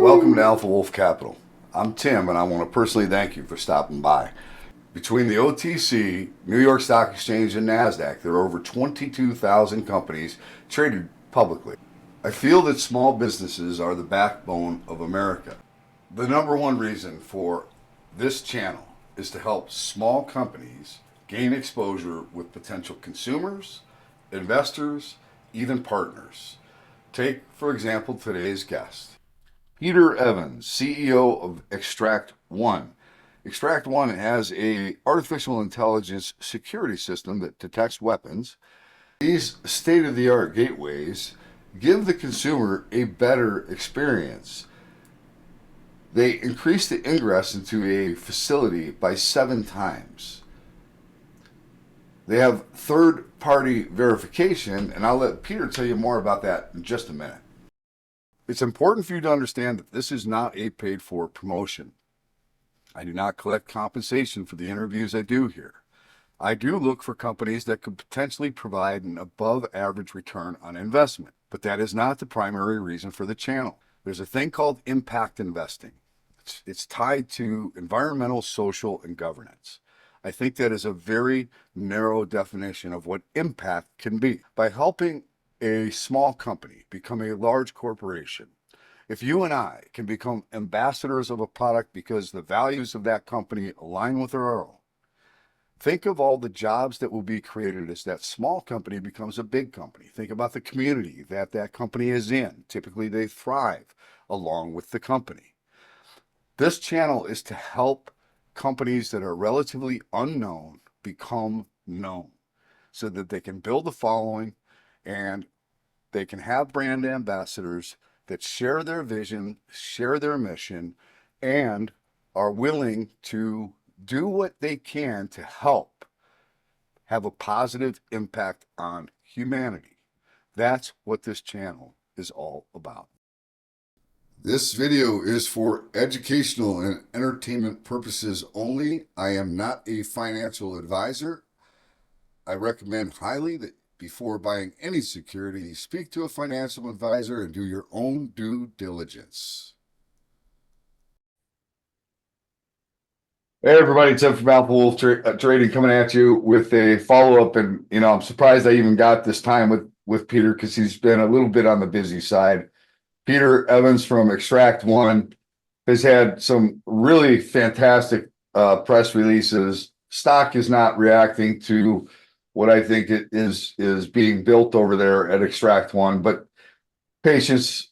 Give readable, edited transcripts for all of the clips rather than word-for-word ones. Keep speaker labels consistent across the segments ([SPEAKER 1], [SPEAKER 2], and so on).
[SPEAKER 1] Welcome to Alpha Wolf Capital. I'm Tim, and I want to personally thank you for stopping by. Between the OTC, New York Stock Exchange, and NASDAQ, there are over 22,000 companies traded publicly. I feel that small businesses are the backbone of America. The number one reason for this channel is to help small companies gain exposure with potential consumers, investors, even partners. Take, for example, today's guest, Peter Evans, CEO of Xtract One. Xtract One has a artificial intelligence security system that detects weapons. These state-of-the-art gateways give the consumer a better experience. They increase the ingress into a facility by 7 times. They have third-party verification, and I'll let Peter tell you more about that in just a minute. It's important for you to understand that this is not a paid-for promotion. I do not collect compensation for the interviews I do here. I do look for companies that could potentially provide an above-average return on investment, but that is not the primary reason for the channel. There's a thing called impact investing. It's tied to environmental, social, and governance. I think that is a very narrow definition of what impact can be. By helping a small company become a large corporation, if you and I can become ambassadors of a product because the values of that company align with our own, think of all the jobs that will be created as that small company becomes a big company. Think about the community that that company is in. Typically, they thrive along with the company. This channel is to help companies that are relatively unknown become known so that they can build a following and they can have brand ambassadors that share their vision, share their mission, and are willing to do what they can to help have a positive impact on humanity. That's what this channel is all about. This video is for educational and entertainment purposes only. I am not a financial advisor. I recommend highly that before buying any security, speak to a financial advisor and do your own due diligence. Hey everybody, Tim from Alpha Wolf Trading coming at you with a follow-up, and I'm surprised I even got this time with Peter because he's been a little bit on the busy side. Peter Evans from Xtract One has had some really fantastic press releases. Stock is not reacting to what I think it is being built over there at Xtract One, but patience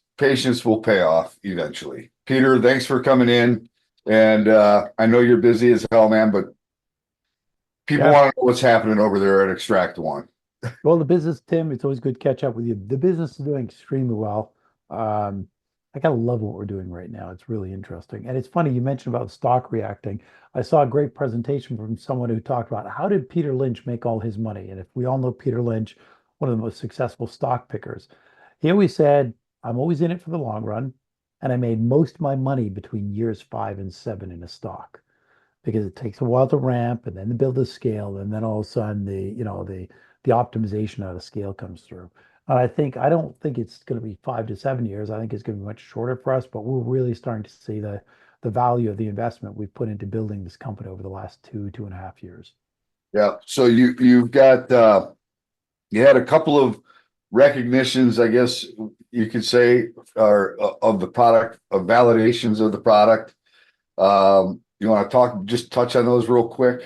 [SPEAKER 1] will pay off eventually. Peter, thanks for coming in, and I know you're busy as hell, man, but people want to know what's happening over there at Xtract One.
[SPEAKER 2] Well, the business, Tim, it's always good to catch up with you. The business is doing extremely well. I gotta love what we're doing right now. It's really interesting. And it's funny, you mentioned about stock reacting. I saw a great presentation from someone who talked about how did Peter Lynch make all his money? And if we all know Peter Lynch, one of the most successful stock pickers, he always said, I'm always in it for the long run. And I made most of my money between years 5 and 7 in a stock because it takes a while to ramp and then to build a scale. And then all of a sudden the optimization out of scale comes through. I don't think it's going to be 5 to 7 years. I think it's going to be much shorter for us, but we're really starting to see the value of the investment we've put into building this company over the last 2.5 years.
[SPEAKER 1] Yeah. So you've got you had a couple of recognitions, I guess you could say, of the product, of validations of the product. You want to just touch on those real quick?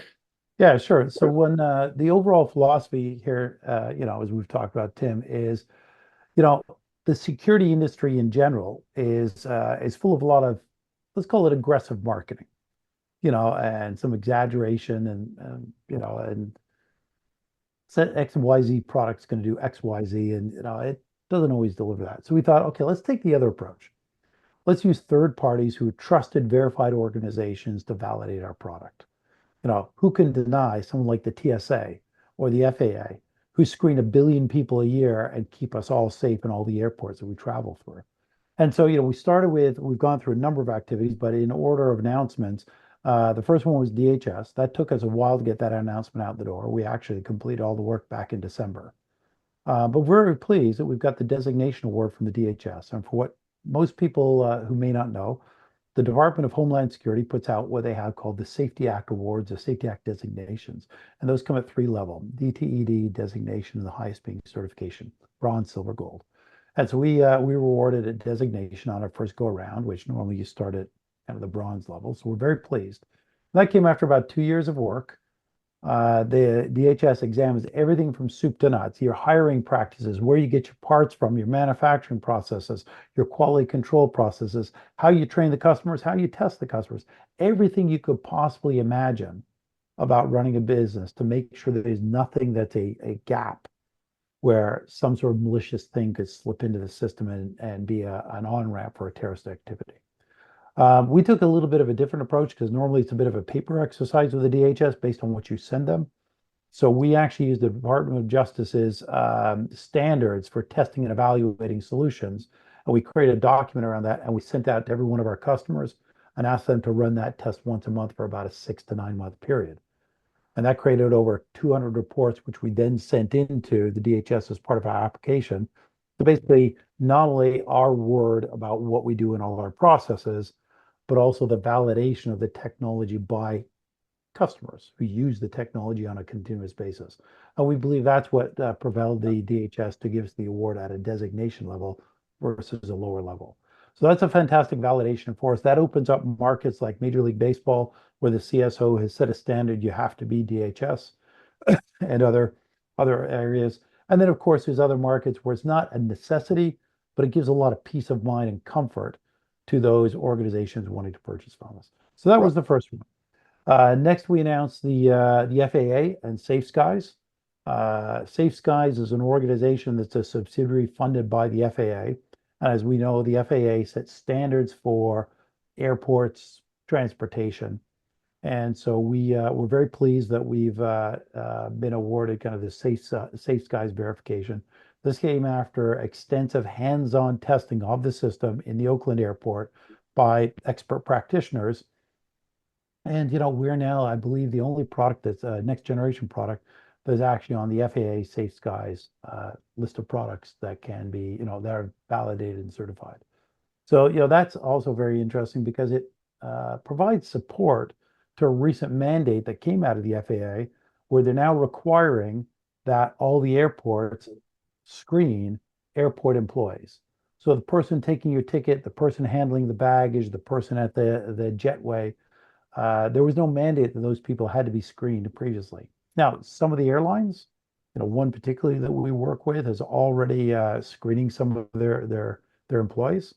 [SPEAKER 2] Yeah, sure. So when the overall philosophy here, as we've talked about, Tim, is, the security industry in general is full of a lot of, let's call it aggressive marketing, and some exaggeration and XYZ product's going to do XYZ, and it doesn't always deliver that. So we thought, okay, let's take the other approach. Let's use third parties who are trusted, verified organizations to validate our product. Who can deny someone like the TSA or the FAA, who screen 1 billion people a year and keep us all safe in all the airports that we travel through? And so, we've gone through a number of activities, but in order of announcements, the first one was DHS. That took us a while to get that announcement out the door. We actually completed all the work back in December. But we're very pleased that we've got the designation award from the DHS. And for what most people who may not know, the Department of Homeland Security puts out what they have called the Safety Act Awards or Safety Act designations. And those come at three levels, DTED designation, and the highest being certification, bronze, silver, gold. And so we were awarded a designation on our first go around, which normally you start at kind of the bronze level. So we're very pleased. That came after about 2 years of work. The DHS examines everything from soup to nuts, your hiring practices, where you get your parts from, your manufacturing processes, your quality control processes, how you train the customers, how you test the customers, everything you could possibly imagine about running a business to make sure that there's nothing that's a gap where some sort of malicious thing could slip into the system and be an on-ramp for a terrorist activity. We took a little bit of a different approach because normally it's a bit of a paper exercise with the DHS based on what you send them. So we actually used the Department of Justice's standards for testing and evaluating solutions. And we created a document around that and we sent out to every one of our customers and asked them to run that test once a month for about a 6 to 9 month period. And that created over 200 reports, which we then sent into the DHS as part of our application. So basically, not only our word about what we do in all of our processes, but also the validation of the technology by customers who use the technology on a continuous basis. And we believe that's what propelled the DHS to give us the award at a designation level versus a lower level. So that's a fantastic validation for us. That opens up markets like Major League Baseball, where the CSO has set a standard, you have to be DHS, and other areas. And then, of course, there's other markets where it's not a necessity, but it gives a lot of peace of mind and comfort to those organizations wanting to purchase from us. So that was the first one. Next, we announced the FAA and Safe Skies. Safe Skies is an organization that's a subsidiary funded by the FAA. And as we know, the FAA sets standards for airports, transportation. And so we're very pleased that we've been awarded kind of the Safe Skies verification. This came after extensive hands-on testing of the system in the Oakland airport by expert practitioners. And we're now, I believe, the only product that's a next generation product that is actually on the FAA Safe Skies list of products that can be, that are validated and certified. So, that's also very interesting because it provides support to a recent mandate that came out of the FAA, where they're now requiring that all the airports screen airport employees. So the person taking your ticket, the person handling the baggage, the person at the jetway, there was no mandate that those people had to be screened previously. Now, some of the airlines, one particularly that we work with is already screening some of their employees.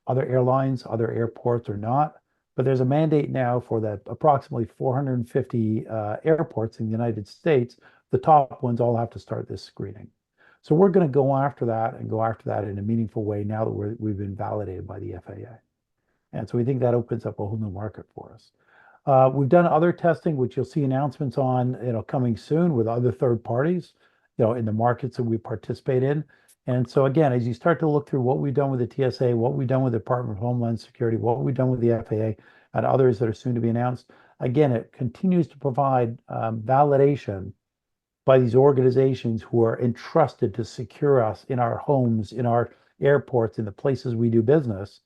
[SPEAKER 2] Other airlines, other airports are not. But there's a mandate now for that approximately 450 airports in the United States. The top ones all have to start this screening. So we're going to go after that in a meaningful way now that we've been validated by the FAA. And so we think that opens up a whole new market for us. We've done other testing, which you'll see announcements on, coming soon with other third parties, in the markets that we participate in. And so again, as you start to look through what we've done with the TSA, what we've done with the Department of Homeland Security, what we've done with the FAA, and others that are soon to be announced, again, it continues to provide validation by these organizations who are entrusted to secure us in our homes, in our airports, in the places we do business,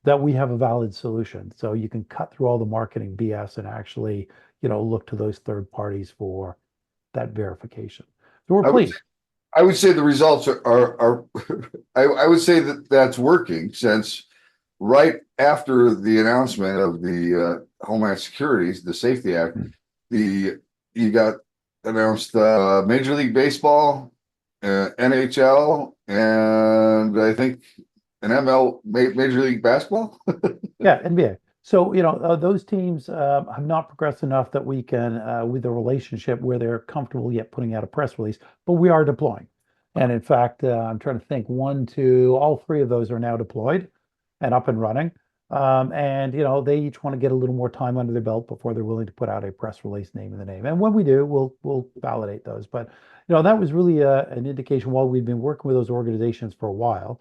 [SPEAKER 2] that we have a valid solution. So you can cut through all the marketing BS and actually, look to those third parties for that verification. So we're pleased.
[SPEAKER 1] I would say the results are I would say that that's working, since right after the announcement of the Homeland Security's, the Safety Act, you got announced Major League Baseball, NHL, and I think an Major League Basketball.
[SPEAKER 2] Yeah, NBA. So, those teams have not progressed enough that we can, with a relationship where they're comfortable yet putting out a press release, but we are deploying. And in fact, I'm trying to think, all three of those are now deployed and up and running. And, they each want to get a little more time under their belt before they're willing to put out a press release naming the name. And when we do, we'll validate those. But, that was really an indication while we've been working with those organizations for a while.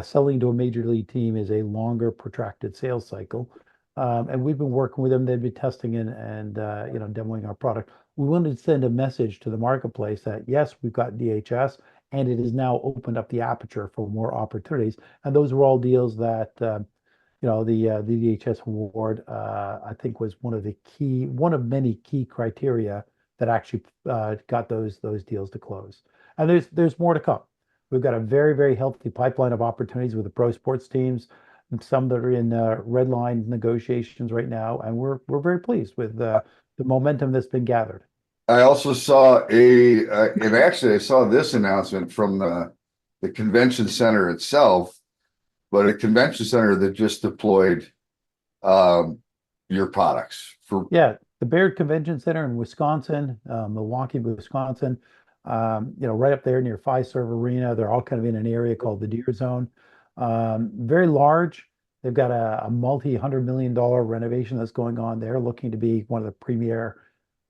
[SPEAKER 2] Selling to a major league team is a longer, protracted sales cycle. And we've been working with them. They've been testing and demoing our product. We wanted to send a message to the marketplace that, yes, we've got DHS and it has now opened up the aperture for more opportunities. And those were all deals that the DHS award, I think, was one of many key criteria that actually got those deals to close. And there's more to come. We've got a very, very healthy pipeline of opportunities with the pro sports teams, and some that are in red line negotiations right now, and we're very pleased with the momentum that's been gathered.
[SPEAKER 1] I also saw and actually I saw this announcement from the convention center itself, but a convention center that just deployed um, your products for.
[SPEAKER 2] Yeah, the Baird Convention Center in Wisconsin, Milwaukee, Wisconsin, right up there near Fiserv Arena. They're all kind of in an area called the Deer Zone. Very large. They've got a multi-$100 million renovation that's going on there, looking to be one of the premier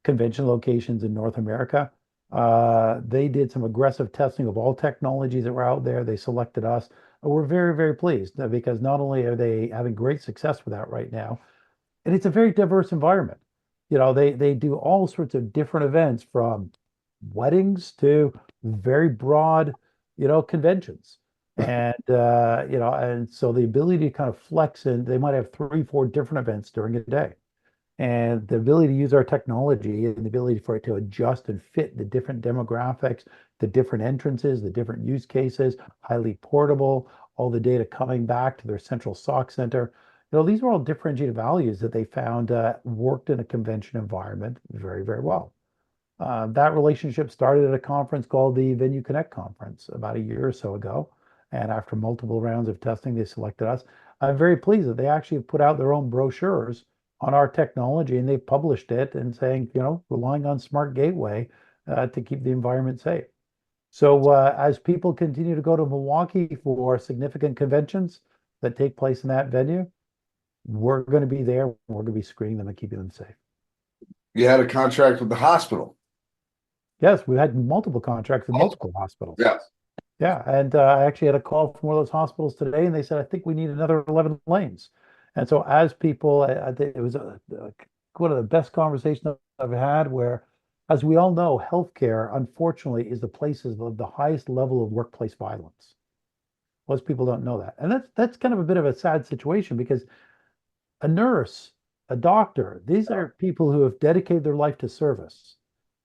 [SPEAKER 2] convention locations in North America. They did some aggressive testing of all technologies that were out there. They selected us. We're very, very pleased because not only are they having great success with that right now, and it's a very diverse environment. They do all sorts of different events from weddings to very broad, conventions. And so the ability to kind of flex, and they might have three, four different events during a day. And the ability to use our technology and the ability for it to adjust and fit the different demographics, the different entrances, the different use cases, highly portable, all the data coming back to their central SOC center. These are all differentiated values that they found worked in a convention environment very, very well. That relationship started at a conference called the Venue Connect conference about a year or so ago. And after multiple rounds of testing, they selected us. I'm very pleased that they actually have put out their own brochures on our technology, and they've published it and saying, relying on Smart Gateway to keep the environment safe. So as people continue to go to Milwaukee for significant conventions that take place in that venue, we're going to be there. We're going to be screening them and keeping them safe.
[SPEAKER 1] You had a contract with the hospital.
[SPEAKER 2] Yes, we've had multiple contracts with multiple hospitals.
[SPEAKER 1] Yeah.
[SPEAKER 2] Yeah, and I actually had a call from one of those hospitals today, and they said, I think we need another 11 lanes. And so as people, I think it was one of the best conversations I've had where, as we all know, healthcare, unfortunately, is the places of the highest level of workplace violence. Most people don't know that. And that's kind of a bit of a sad situation because a nurse, a doctor, these are people who have dedicated their life to service,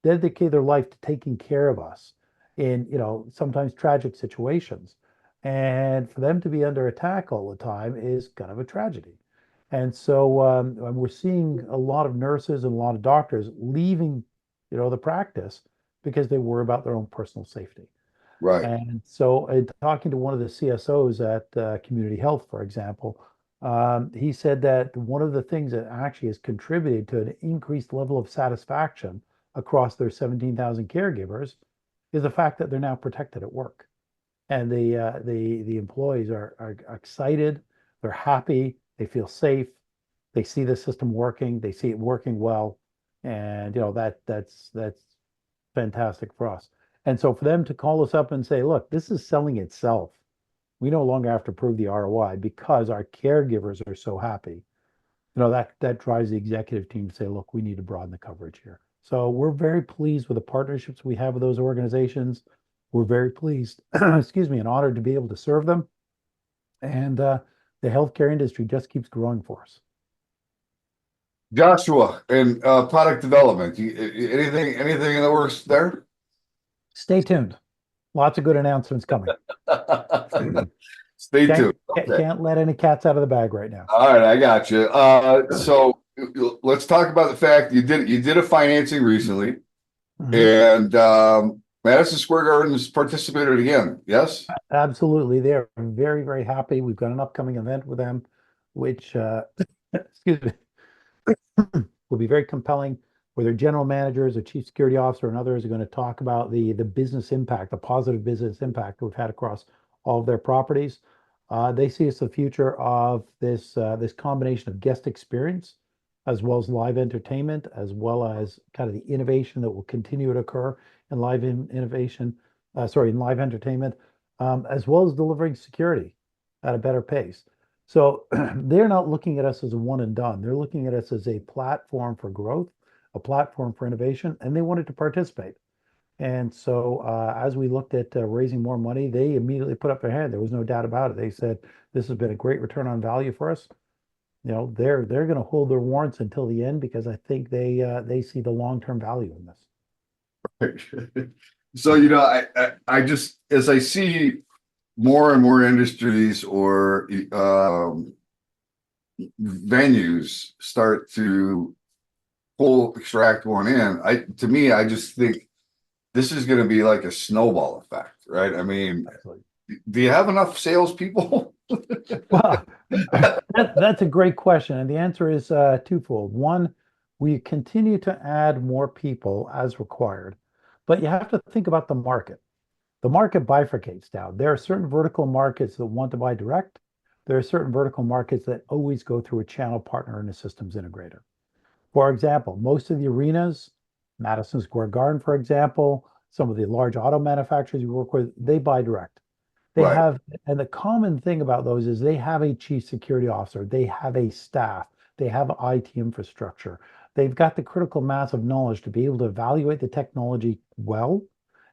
[SPEAKER 2] dedicated their life to taking care of us in, sometimes tragic situations. And for them to be under attack all the time is kind of a tragedy. And so we're seeing a lot of nurses and a lot of doctors leaving, the practice because they worry about their own personal safety.
[SPEAKER 1] Right.
[SPEAKER 2] And so, talking to one of the CSOs at Community Health, for example, he said that one of the things that actually has contributed to an increased level of satisfaction across their 17,000 caregivers is the fact that they're now protected at work, and the employees are excited, they're happy, they feel safe, they see the system working, they see it working well, and that's fantastic for us. And so for them to call us up and say, look, this is selling itself. We no longer have to prove the ROI because our caregivers are so happy. That drives the executive team to say, look, we need to broaden the coverage here. So we're very pleased with the partnerships we have with those organizations. We're very pleased, excuse me, and honored to be able to serve them. And the healthcare industry just keeps growing for us.
[SPEAKER 1] Joshua, and product development, anything in the works there?
[SPEAKER 2] Stay tuned. Lots of good announcements coming.
[SPEAKER 1] Stay tuned. Okay.
[SPEAKER 2] Can't let any cats out of the bag right now.
[SPEAKER 1] All right, I got you. So let's talk about the fact you did a financing recently, and Madison Square Garden has participated again. Yes,
[SPEAKER 2] absolutely. They're very, very happy. We've got an upcoming event with them, which excuse me, will be very compelling. Where their general managers, a chief security officer, and others are going to talk about the business impact, the positive business impact we've had across all of their properties. They see as the future of this combination of guest experience, as well as live entertainment, as well as kind of the innovation that will continue to occur in live entertainment, as well as delivering security at a better pace. So they're not looking at us as a one and done. They're looking at us as a platform for growth, a platform for innovation, and they wanted to participate. And so as we looked at raising more money, they immediately put up their hand. There was no doubt about it. They said, this has been a great return on value for us. They're going to hold their warrants until the end because I think they see the long-term value in this.
[SPEAKER 1] So, I just, as I see more and more industries or venues start to pull Xtract One in, to me, I just think this is going to be like a snowball effect, right? I mean,
[SPEAKER 2] Absolutely.
[SPEAKER 1] do you have enough salespeople?
[SPEAKER 2] Well, that's a great question. And the answer is twofold. One, we continue to add more people as required, but you have to think about the market. The market bifurcates now. There are certain vertical markets that want to buy direct. There are certain vertical markets that always go through a channel partner and a systems integrator. For example, most of the arenas, Madison Square Garden, for example, some of the large auto manufacturers you work with, they buy direct. They
[SPEAKER 1] Right.
[SPEAKER 2] have, and the common thing about those is they have a chief security officer, they have a staff, they have IT infrastructure. They've got the critical mass of knowledge to be able to evaluate the technology well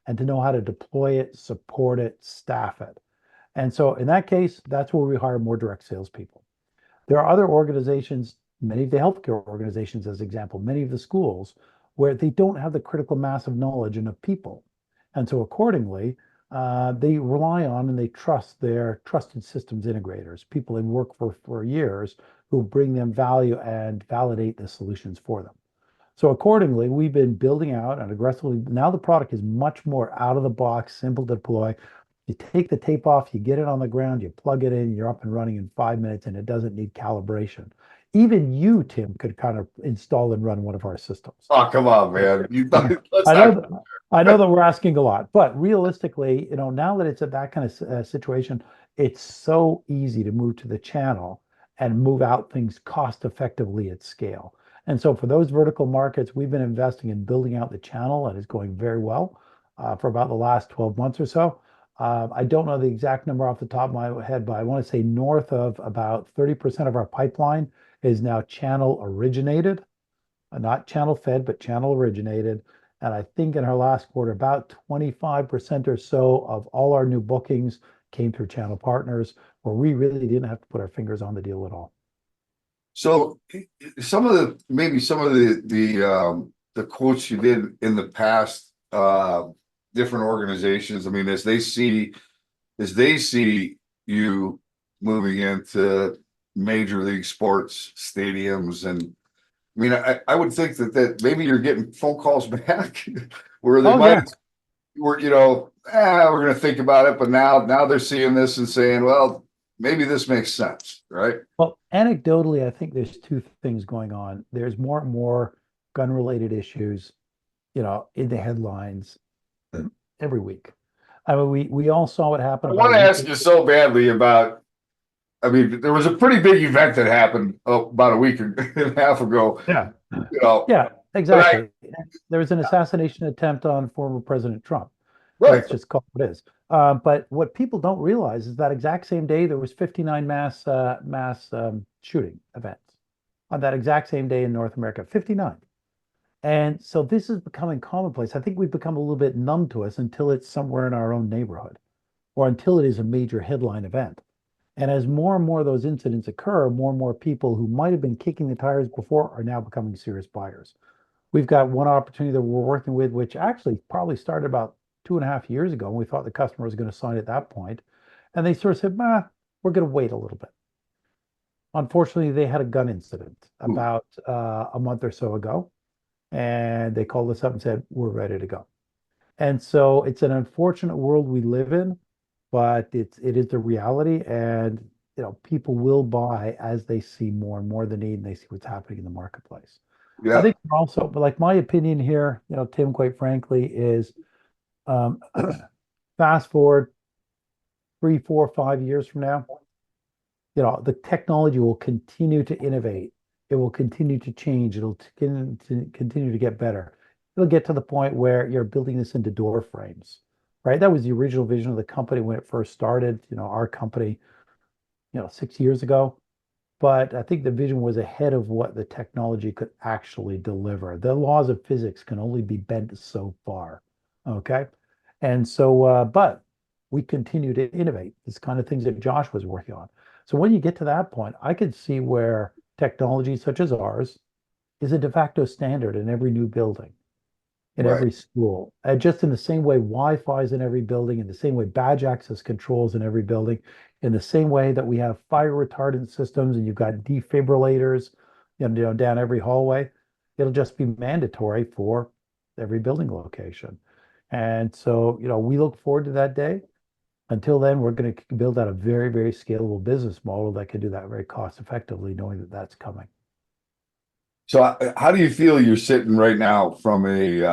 [SPEAKER 2] and to know how to deploy it, support it, staff it. And so in that case, that's where we hire more direct salespeople. There are other organizations, many of the healthcare organizations, as example, many of the schools, where they don't have the critical mass of knowledge and of people. And so accordingly, they rely on and they trust their trusted systems integrators, people they work for years who bring them value and validate the solutions for them. So accordingly, we've been building out and aggressively. Now the product is much more out of the box, simple to deploy. You take the tape off, you get it on the ground, you plug it in, you're up and running in 5 minutes, and it doesn't need calibration. Even you, Tim, could kind of install and run one of our systems.
[SPEAKER 1] Oh, come on, man. Let's
[SPEAKER 2] I
[SPEAKER 1] not.
[SPEAKER 2] know, I know that we're asking a lot, but realistically, now that it's at that kind of situation, it's so easy to move to the channel and move out things cost effectively at scale. And so for those vertical markets, we've been investing in building out the channel, and it's going very well for about the last 12 months or so. I don't know the exact number off the top of my head, but I want to say north of about 30% of our pipeline is now channel originated, not channel fed, but channel originated. And I think in our last quarter, about 25% or so of all our new bookings came through channel partners where we really didn't have to put our fingers on the deal at all.
[SPEAKER 1] So maybe some of the quotes you did in the past, different organizations. I mean, as they see you moving into major league sports stadiums, and I mean, I would think that maybe you're getting phone calls back where they
[SPEAKER 2] Oh,
[SPEAKER 1] might
[SPEAKER 2] yeah.
[SPEAKER 1] we're we're going to think about it, but now they're seeing this and saying, well, maybe this makes sense, right?
[SPEAKER 2] Well, anecdotally, I think there's two things going on. There's more and more gun-related issues, in the headlines every week. I mean, we all saw what happened
[SPEAKER 1] I
[SPEAKER 2] about a
[SPEAKER 1] want to
[SPEAKER 2] week
[SPEAKER 1] ask
[SPEAKER 2] ago.
[SPEAKER 1] you so badly about. I mean, there was a pretty big event that happened about a week and a half ago.
[SPEAKER 2] Yeah.
[SPEAKER 1] You know,
[SPEAKER 2] Yeah,
[SPEAKER 1] but I
[SPEAKER 2] exactly. There was an assassination attempt on former President Trump.
[SPEAKER 1] right,
[SPEAKER 2] Let's just call it what it is. But what people don't realize is that exact same day there was 59 mass shooting events on that exact same day in North America. 59. And so this is becoming commonplace. I think we've become a little bit numb to us until it's somewhere in our own neighborhood or until it is a major headline event. And as more and more of those incidents occur, more and more people who might have been kicking the tires before are now becoming serious buyers. We've got one opportunity that we're working with, which actually probably started about 2.5 years ago. And we thought the customer was going to sign at that point. And they sort of said, we're going to wait a little bit. Unfortunately, they had a gun incident
[SPEAKER 1] ooh,
[SPEAKER 2] about a month or so ago. And they called us up and said, we're ready to go. And so it's an unfortunate world we live in, but it is the reality. And people will buy as they see more and more the need and they see what's happening in the marketplace. I
[SPEAKER 1] yeah,
[SPEAKER 2] think also, but like my opinion here, Tim, quite frankly, is um, fast forward 3, 4, 5 years from now, the technology will continue to innovate. It will continue to change. It'll continue to get better. It'll get to the point where you're building this into door frames, right? That was the original vision of the company when it first started, our company, 6 years ago. But I think the vision was ahead of what the technology could actually deliver. The laws of physics can only be bent so far. Okay. And so, but we continue to innovate. It's kind of things that Josh was working on. So when you get to that point, I could see where technology such as ours is a de facto standard in every new building, in
[SPEAKER 1] Right.
[SPEAKER 2] every school. And just in the same way Wi-Fi is in every building, in the same way badge access controls in every building, in the same way that we have fire retardant systems and you've got defibrillators, down every hallway, it'll just be mandatory for every building location. And so, we look forward to that day. Until then, we're going to build out a very, very scalable business model that can do that very cost effectively, knowing that that's coming.
[SPEAKER 1] So how do you feel you're sitting right now from a,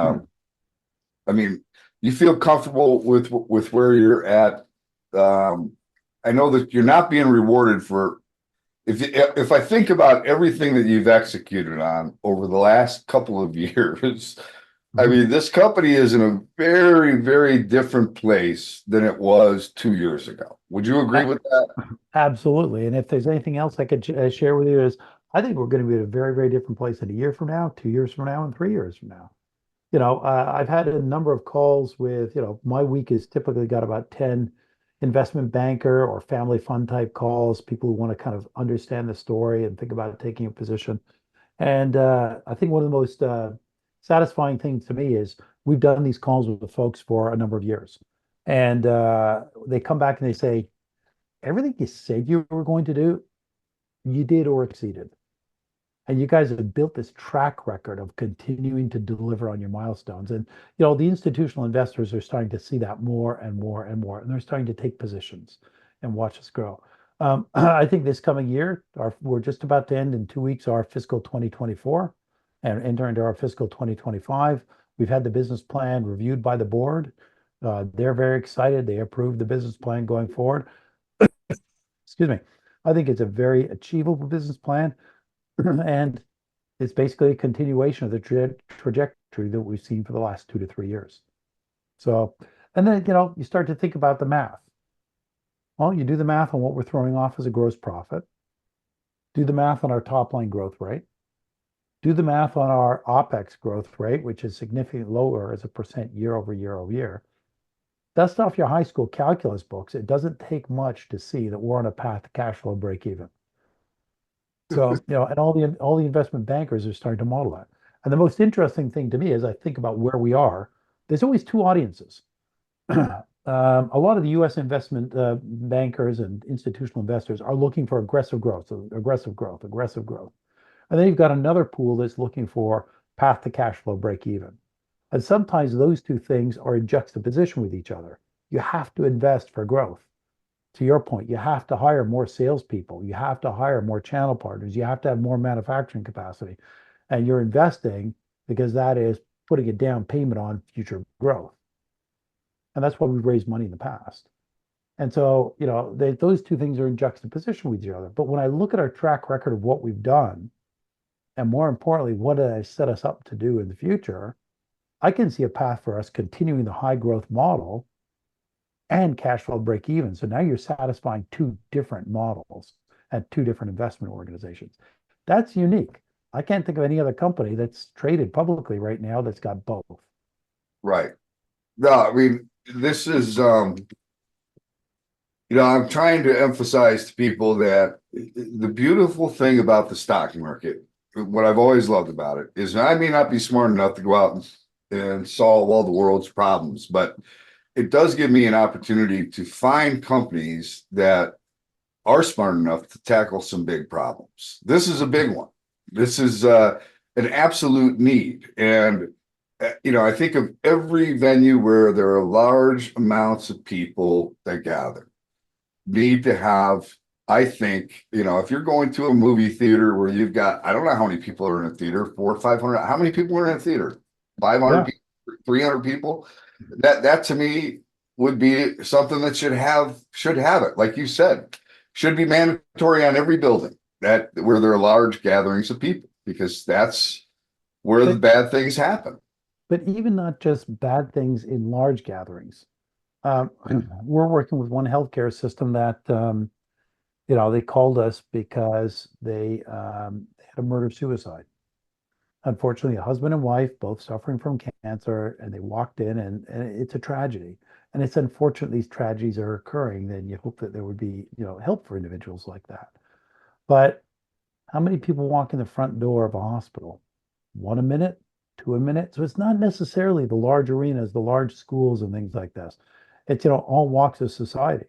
[SPEAKER 1] I mean, you feel comfortable with where you're at? Um, I know that you're not being rewarded for, if I think about everything that you've executed on over the last couple of years, I
[SPEAKER 2] Mhm.
[SPEAKER 1] mean, this company is in a very, very different place than it was 2 years ago. Would you agree
[SPEAKER 2] A-
[SPEAKER 1] with that?
[SPEAKER 2] Absolutely. And if there's anything else I could share with you is I think we're going to be at a very, very different place in a year from now, 2 years from now, and 3 years from now. I've had a number of calls with, my week has typically got about 10 investment banker or family fund type calls, people who want to kind of understand the story and think about taking a position. And I think one of the most satisfying things to me is we've done these calls with the folks for a number of years. And they come back and they say, everything you said you were going to do, you did or exceeded. And you guys have built this track record of continuing to deliver on your milestones. And, the institutional investors are starting to see that more and more and more. And they're starting to take positions and watch us grow. I think this coming year, we're just about to end in 2 weeks our fiscal 2024 and enter into our fiscal 2025. We've had the business plan reviewed by the board. They're very excited. They approved the business plan going forward. Excuse me. I think it's a very achievable business plan. And it's basically a continuation of the trajectory that we've seen for the last 2 to 3 years. So, and then, you start to think about the math. Well, you do the math on what we're throwing off as a gross profit, do the math on our top line growth rate, do the math on our OPEX growth rate, which is significantly lower as a percent year over year over year. Dust off your high school calculus books. It doesn't take much to see that we're on a path to cash flow break even. So, and all the investment bankers are starting to model that. And the most interesting thing to me is I think about where we are. There's always two audiences. A lot of the U.S. investment bankers and institutional investors are looking for aggressive growth, so aggressive growth, aggressive growth. And then you've got another pool that's looking for path to cash flow break even. And sometimes those two things are in juxtaposition with each other. You have to invest for growth. To your point, you have to hire more salespeople. You have to hire more channel partners. You have to have more manufacturing capacity. And you're investing because that is putting a down payment on future growth. And that's why we've raised money in the past. And so, those two things are in juxtaposition with each other. But when I look at our track record of what we've done, and more importantly, what did I set us up to do in the future, I can see a path for us continuing the high growth model and cash flow break even. So now you're satisfying two different models at two different investment organizations. That's unique. I can't think of any other company that's traded publicly right now that's got both.
[SPEAKER 1] Right. No, I mean, this is, I'm trying to emphasize to people that the beautiful thing about the stock market, what I've always loved about it, is I may not be smart enough to go out and solve all the world's problems, but it does give me an opportunity to find companies that are smart enough to tackle some big problems. This is a big one. This is an absolute need. And, I think of every venue where there are large amounts of people that gather need to have, I think, if you're going to a movie theater where you've got, I don't know how many people are in a theater, 400, 500, how many people are in a theater? 500
[SPEAKER 2] Yeah.
[SPEAKER 1] people, 300 people. That to me would be something that should have it. Like you said, should be mandatory on every building that where there are large gatherings of people, because that's where the
[SPEAKER 2] But
[SPEAKER 1] bad things happen.
[SPEAKER 2] but even not just bad things in large gatherings. Um, we're working with one healthcare system that they called us because they had a murder suicide. Unfortunately, a husband and wife both suffering from cancer, and they walked in, and it's a tragedy. And it's unfortunate these tragedies are occurring. Then you hope that there would be, help for individuals like that. But how many people walk in the front door of a hospital? One a minute, two a minute. So it's not necessarily the large arenas, the large schools and things like this. It's, all walks of society.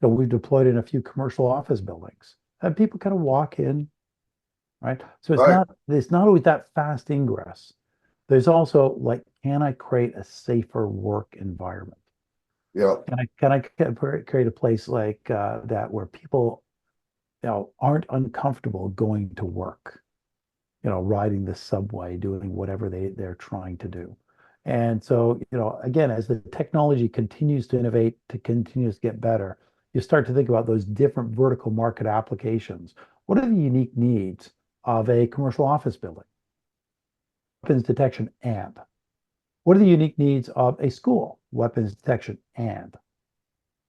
[SPEAKER 2] We've deployed in a few commercial office buildings, and people kind of walk in, right? So it's
[SPEAKER 1] Right.
[SPEAKER 2] not always that fast ingress. There's also like, can I create a safer work environment?
[SPEAKER 1] Yeah.
[SPEAKER 2] Can I create a place like that where people, aren't uncomfortable going to work, riding the subway, doing whatever they're trying to do. And so, again, as the technology continues to innovate, to continues to get better, you start to think about those different vertical market applications. What are the unique needs of a commercial office building? Weapons detection and. What are the unique needs of a school? Weapons detection and.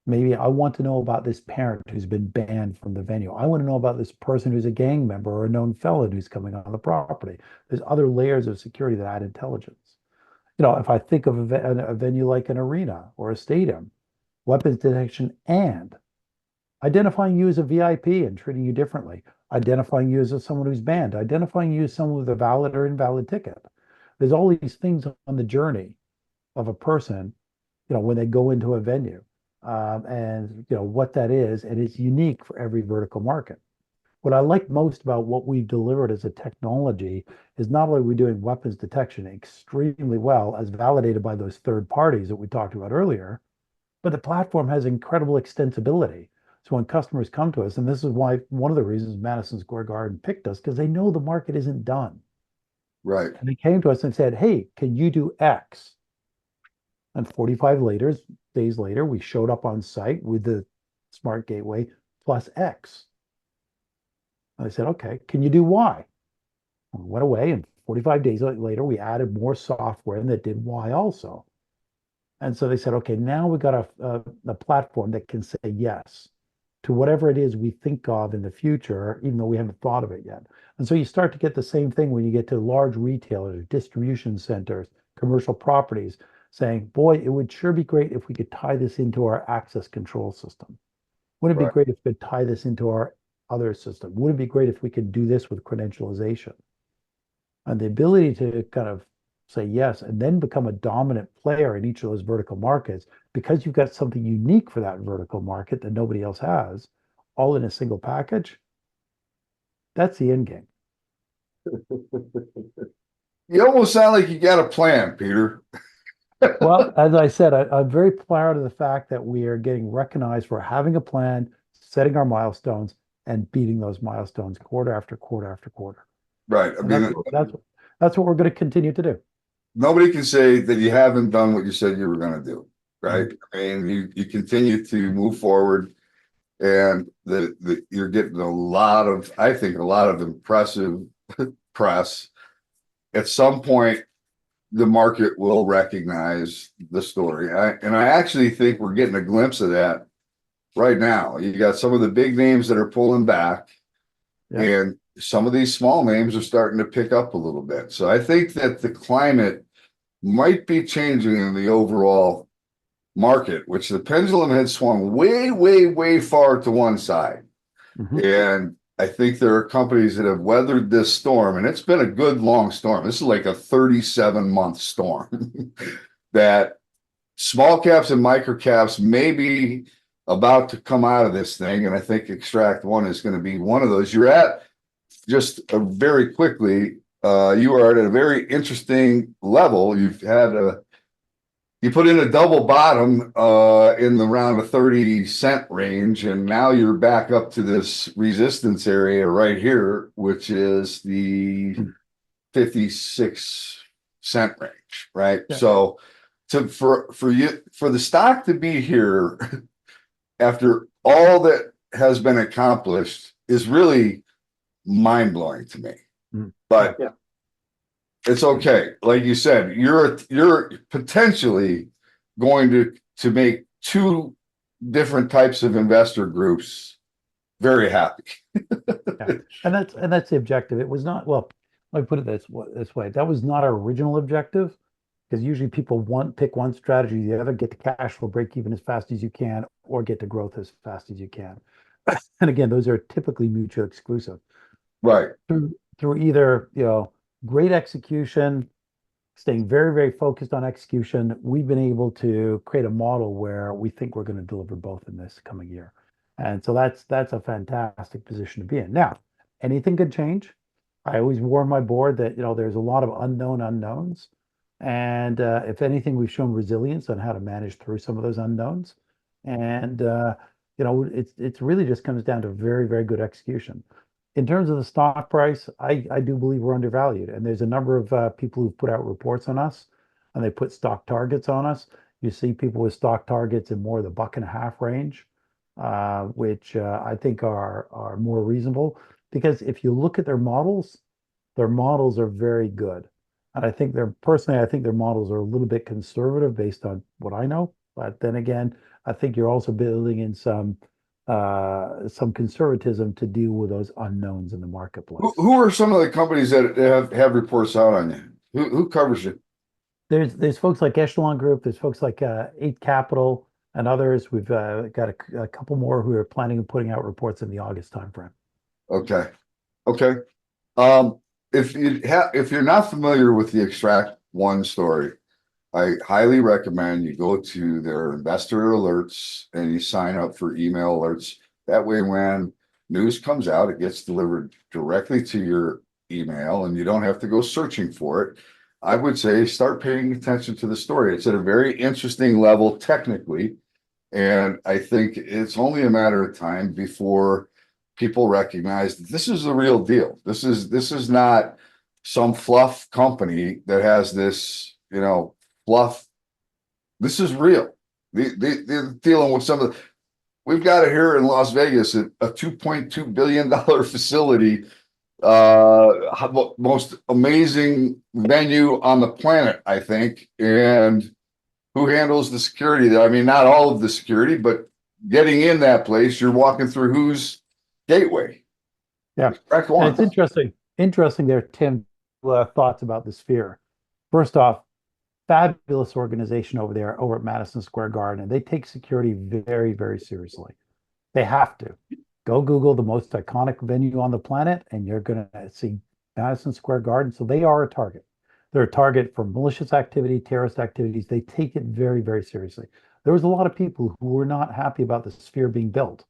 [SPEAKER 2] Maybe I want to know about this parent who's been banned from the venue. I want to know about this person who's a gang member or a known felon who's coming on the property. There's other layers of security that add intelligence. If I think of a venue like an arena or a stadium, weapons detection and identifying you as a VIP and treating you differently, identifying you as someone who's banned, identifying you as someone with a valid or invalid ticket. There's all these things on the journey of a person, when they go into a venue, and what that is, and it's unique for every vertical market. What I like most about what we've delivered as a technology is not only are we doing weapons detection extremely well, as validated by those third parties that we talked about earlier, but the platform has incredible extensibility. So when customers come to us, and this is why one of the reasons Madison Square Garden picked us, because they know the market isn't done.
[SPEAKER 1] Right.
[SPEAKER 2] And they came to us and said, hey, can you do X? And 45 days later, we showed up on site with the smart gateway plus X. And I said, okay, can you do Y? And we went away, and 45 days later, we added more software that did Y also. And so they said, okay, now we got a platform that can say yes to whatever it is we think of in the future, even though we haven't thought of it yet. And so you start to get the same thing when you get to large retailers, distribution centers, commercial properties, saying, boy, it would sure be great if we could tie this into our access control system. Wouldn't it be
[SPEAKER 1] Right.
[SPEAKER 2] great if we could tie this into our other system? Wouldn't it be great if we could do this with credentialization? And the ability to kind of say yes and then become a dominant player in each of those vertical markets because you've got something unique for that vertical market that nobody else has, all in a single package. That's the end game.
[SPEAKER 1] You almost sound like you got a plan, Peter.
[SPEAKER 2] Well, as I said, I'm very proud of the fact that we are getting recognized for having a plan, setting our milestones, and beating those milestones quarter after quarter after quarter.
[SPEAKER 1] Right. I
[SPEAKER 2] And
[SPEAKER 1] mean,
[SPEAKER 2] that's what we're going to continue to do.
[SPEAKER 1] nobody can say that you haven't done what you said you were going to do. Right.
[SPEAKER 2] Mhm.
[SPEAKER 1] I mean, you continue to move forward, and you're getting I think, a lot of impressive press. At some point, the market will recognize the story. And I actually think we're getting a glimpse of that right now. You got some of the big names that are pulling back,
[SPEAKER 2] Yeah.
[SPEAKER 1] and some of these small names are starting to pick up a little bit. So I think that the climate might be changing in the overall market, which the pendulum had swung way, way, way far to one side.
[SPEAKER 2] Mhm.
[SPEAKER 1] And I think there are companies that have weathered this storm, and it's been a good long storm. This is like a 37-month storm that small caps and micro caps may be about to come out of this thing. And I think Xtract One is going to be one of those. You're at just very quickly, you are at a very interesting level. You put in a double bottom in the around a 30-cent range, and now you're back up to this resistance area right here, which is the 56-cent range, right?
[SPEAKER 2] Yeah.
[SPEAKER 1] So for the stock to be here after all that has been accomplished is really mind-blowing to me.
[SPEAKER 2] Mhm.
[SPEAKER 1] But
[SPEAKER 2] Yeah.
[SPEAKER 1] it's okay. Like you said, you're potentially going to make two different types of investor groups very happy.
[SPEAKER 2] Yeah. And that's the objective. It was not, well, let me put it this way. That was not our original objective because usually people pick one strategy, the other, get to cash flow break even as fast as you can, or get to growth as fast as you can. And again, those are typically mutually exclusive.
[SPEAKER 1] Right.
[SPEAKER 2] Through either, great execution, staying very, very focused on execution, we've been able to create a model where we think we're going to deliver both in this coming year. And so that's a fantastic position to be in. Now, anything could change. I always warn my board that, there's a lot of unknown unknowns. And if anything, we've shown resilience on how to manage through some of those unknowns. And it's really just comes down to very, very good execution. In terms of the stock price, I do believe we're undervalued. And there's a number of people who've put out reports on us and they put stock targets on us. You see people with stock targets in more of the $1.50 range, which I think are more reasonable. Because if you look at their models are very good. And I think their models are a little bit conservative based on what I know. But then again, I think you're also building in some conservatism to deal with those unknowns in the marketplace.
[SPEAKER 1] Who are some of the companies that have reports out on you? Who covers you?
[SPEAKER 2] There's folks like Echelon Group, there's folks like Eight Capital and others. We've got a couple more who are planning on putting out reports in the August timeframe.
[SPEAKER 1] Okay. Okay. Um, if you're not familiar with the Xtract One story, I highly recommend you go to their investor alerts and you sign up for email alerts. That way, when news comes out, it gets delivered directly to your email and you don't have to go searching for it. I would say start paying attention to the story. It's at a very interesting level technically. And I think it's only a matter of time before people recognize that this is the real deal. This is not some fluff company that has this, fluff. This is real. They're dealing with some of the, we've got it here in Las Vegas, a $2.2 billion facility, most amazing venue on the planet, I think. And who handles the security there? I mean, not all of the security, but getting in that place, you're walking through whose gateway?
[SPEAKER 2] Yeah.
[SPEAKER 1] Xtract
[SPEAKER 2] And
[SPEAKER 1] One.
[SPEAKER 2] it's interesting there, Tim, thoughts about the sphere. First off, fabulous organization over there over at Madison Square Garden. And they take security very, very seriously. They have to. Go Google the most iconic venue on the planet, and you're going to see Madison Square Garden. So they are a target. They're a target for malicious activity, terrorist activities. They take it very, very seriously. There was a lot of people who were not happy about the sphere being built.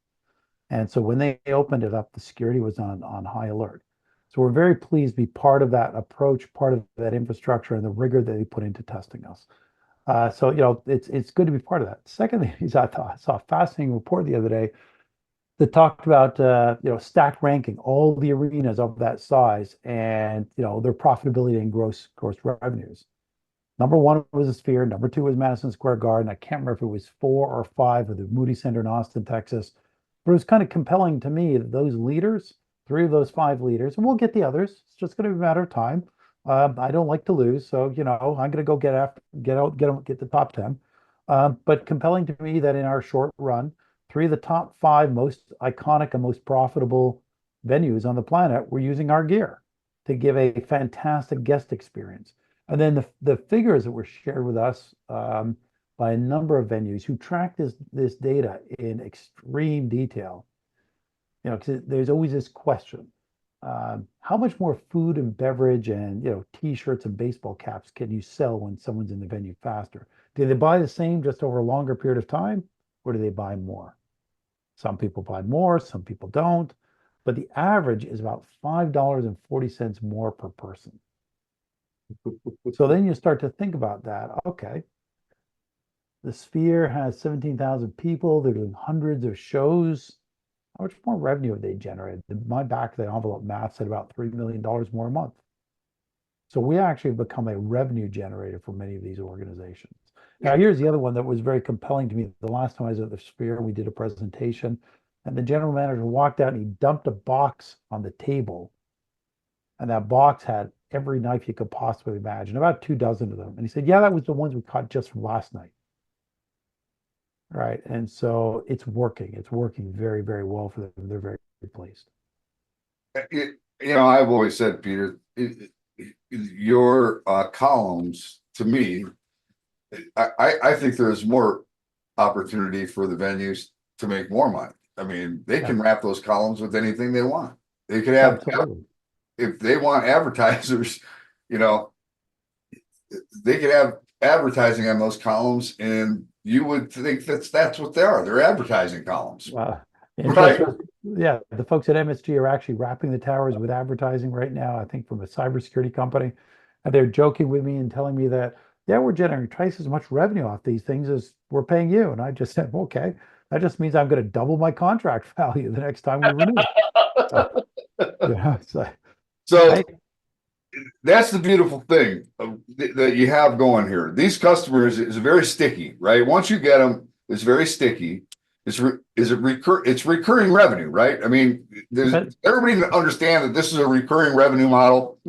[SPEAKER 2] And so when they opened it up, the security was on high alert. So we're very pleased to be part of that approach, part of that infrastructure, and the rigor that they put into testing us. So it's good to be part of that. Secondly, I saw a fascinating report the other day that talked about stack ranking all the arenas of that size and their profitability and gross revenues. Number one was the Sphere. Number two was Madison Square Garden. I can't remember if it was 4 or 5 of the Moody Center in Austin, Texas. But it was kind of compelling to me that those leaders, 3 of those 5 leaders, and we'll get the others. It's just going to be a matter of time. I don't like to lose, so I'm going to go get the top 10. But compelling to me that in our short run, 3 of the top 5 most iconic and most profitable venues on the planet were using our gear to give a fantastic guest experience. And then the figures that were shared with us by a number of venues who track this data in extreme detail. Because there's always this question: how much more food and beverage and T-shirts and baseball caps can you sell when someone's in the venue faster? Do they buy the same just over a longer period of time, or do they buy more? Some people buy more, some people don't, but the average is about $5.40 more per person. So then you start to think about that. Okay, the Sphere has 17,000 people. They're doing hundreds of shows. How much more revenue have they generated? My back of the envelope math said about $3 million more a month. So we actually have become a revenue generator for many of these organizations. Now, here's the other one that was very compelling to me. The last time I was at the Sphere, we did a presentation, and the general manager walked out and he dumped a box on the table. And that box had every knife you could possibly imagine, about 24 of them. And he said, yeah, that was the ones we caught just from last night. Right. And so it's working. It's working very, very well for them. They're very pleased.
[SPEAKER 1] I've always said, Peter, your columns, to me, I think there's more opportunity for the venues to make more money. I mean, they
[SPEAKER 2] Yeah,
[SPEAKER 1] can wrap those columns with anything they want. They could have,
[SPEAKER 2] absolutely.
[SPEAKER 1] if they want advertisers, you know, they could have advertising on those columns, and you would think that's what they are. They're advertising columns,
[SPEAKER 2] Uh,
[SPEAKER 1] right?
[SPEAKER 2] Interesting. Yeah, the folks at MSG are actually wrapping the towers with advertising right now, I think from a cybersecurity company. And they're joking with me and telling me that, yeah, we're generating twice as much revenue off these things as we're paying you. And I just said, okay, that just means I'm going to double my contract value the next time we renew. So, so
[SPEAKER 1] So
[SPEAKER 2] I,
[SPEAKER 1] that's the beautiful thing that you have going here. These customers is very sticky, right? Once you get them, it's very sticky. It's recurring revenue, right? I mean, there's
[SPEAKER 2] depends.
[SPEAKER 1] everybody to understand that this is a recurring revenue model.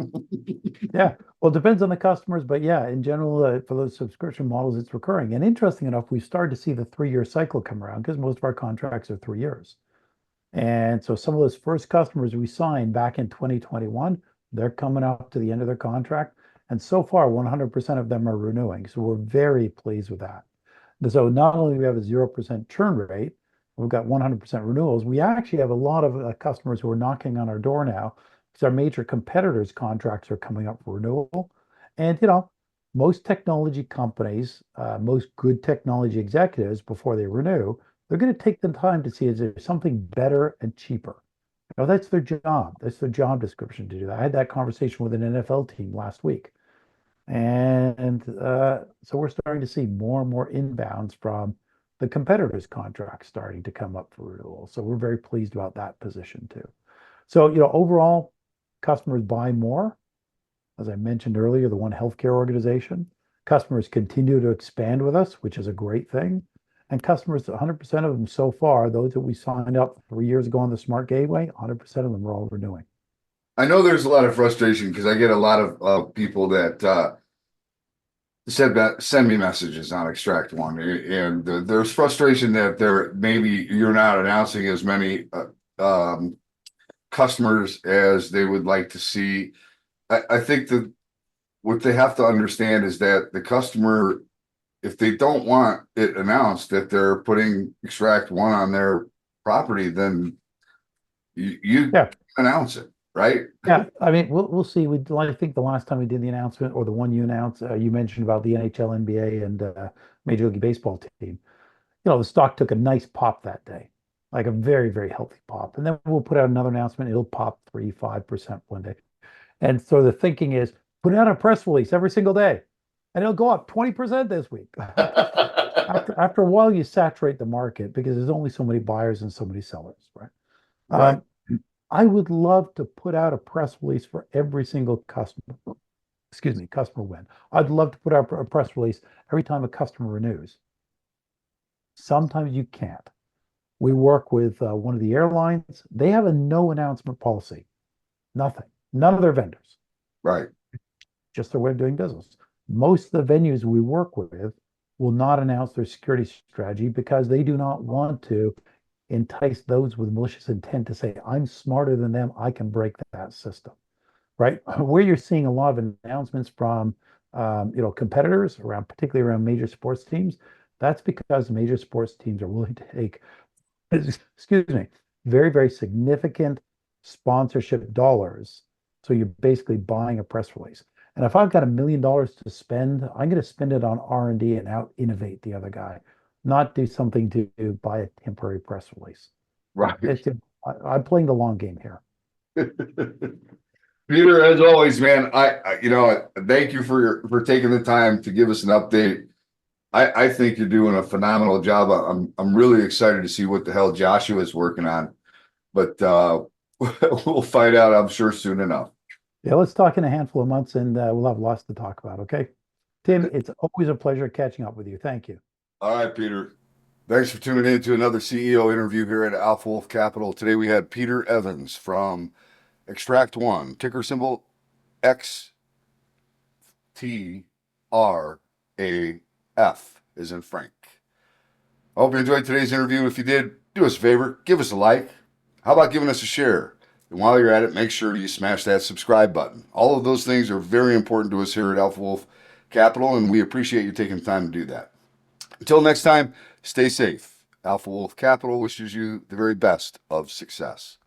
[SPEAKER 2] Yeah, well, it depends on the customers, but yeah, in general, for those subscription models, it's recurring. And interesting enough, we started to see the 3-year cycle come around because most of our contracts are 3 years. And so some of those first customers we signed back in 2021, they're coming up to the end of their contract. And so far, 100% of them are renewing. So we're very pleased with that. So not only do we have a 0% churn rate, we've got 100% renewals. We actually have a lot of customers who are knocking on our door now because our major competitors' contracts are coming up for renewal. And, most technology companies, most good technology executives, before they renew, they're going to take the time to see is there something better and cheaper. That's their job. That's their job description to do that. I had that conversation with an NFL team last week. And so we're starting to see more and more inbounds from the competitors' contracts starting to come up for renewal. So we're very pleased about that position too. So, overall, customers buy more. As I mentioned earlier, the One Healthcare organization, customers continue to expand with us, which is a great thing. And customers, 100% of them so far, those that we signed up 3 years ago on the Smart Gateway, 100% of them are all renewing.
[SPEAKER 1] I know there's a lot of frustration because I get a lot of people that send me messages on Xtract One, and there's frustration that maybe you're not announcing as many customers as they would like to see. I think that what they have to understand is that the customer, if they don't want it announced that they're putting Xtract One on their property, then you
[SPEAKER 2] Yeah.
[SPEAKER 1] announce it, right?
[SPEAKER 2] Yeah, I mean, we'll see. I think the last time we did the announcement, or the one you announced, you mentioned about the NHL, NBA, and Major League Baseball team. The stock took a nice pop that day, like a very, very healthy pop. And then we'll put out another announcement. It'll pop 3, 5% one day. And so the thinking is put out a press release every single day, and it'll go up 20% this week. After a while, you saturate the market because there's only so many buyers and so many sellers, right?
[SPEAKER 1] Right.
[SPEAKER 2] I would love to put out a press release for every single customer. Excuse me, customer win. I'd love to put out a press release every time a customer renews. Sometimes you can't. We work with one of the airlines. They have a no announcement policy. Nothing. None of their vendors.
[SPEAKER 1] Right.
[SPEAKER 2] Just their way of doing business. Most of the venues we work with will not announce their security strategy because they do not want to entice those with malicious intent to say, I'm smarter than them, I can break that system, right? Where you're seeing a lot of announcements from, competitors around, particularly around major sports teams, that's because major sports teams are willing to take, excuse me, very, very significant sponsorship dollars. So you're basically buying a press release. And if I've got $1 million to spend, I'm going to spend it on R&D and out innovate the other guy, not do something to buy a temporary press release.
[SPEAKER 1] Right.
[SPEAKER 2] I'm playing the long game here.
[SPEAKER 1] Peter, as always, man, thank you for taking the time to give us an update. I think you're doing a phenomenal job. I'm really excited to see what the hell Joshua is working on, but we'll find out, I'm sure, soon enough.
[SPEAKER 2] Yeah, let's talk in a handful of months and we'll have lots to talk about. Okay. Tim, it's always a pleasure catching up with you. Thank you.
[SPEAKER 1] All right, Peter. Thanks for tuning in to another CEO interview here at Alpha Wolf Capital. Today we had Peter Evans from Xtract One, ticker symbol XTRAF, is in Frank. I hope you enjoyed today's interview. If you did, do us a favor, give us a like. How about giving us a share? And while you're at it, make sure you smash that subscribe button. All of those things are very important to us here at Alpha Wolf Capital, and we appreciate you taking the time to do that. Until next time, stay safe. Alpha Wolf Capital wishes you the very best of success.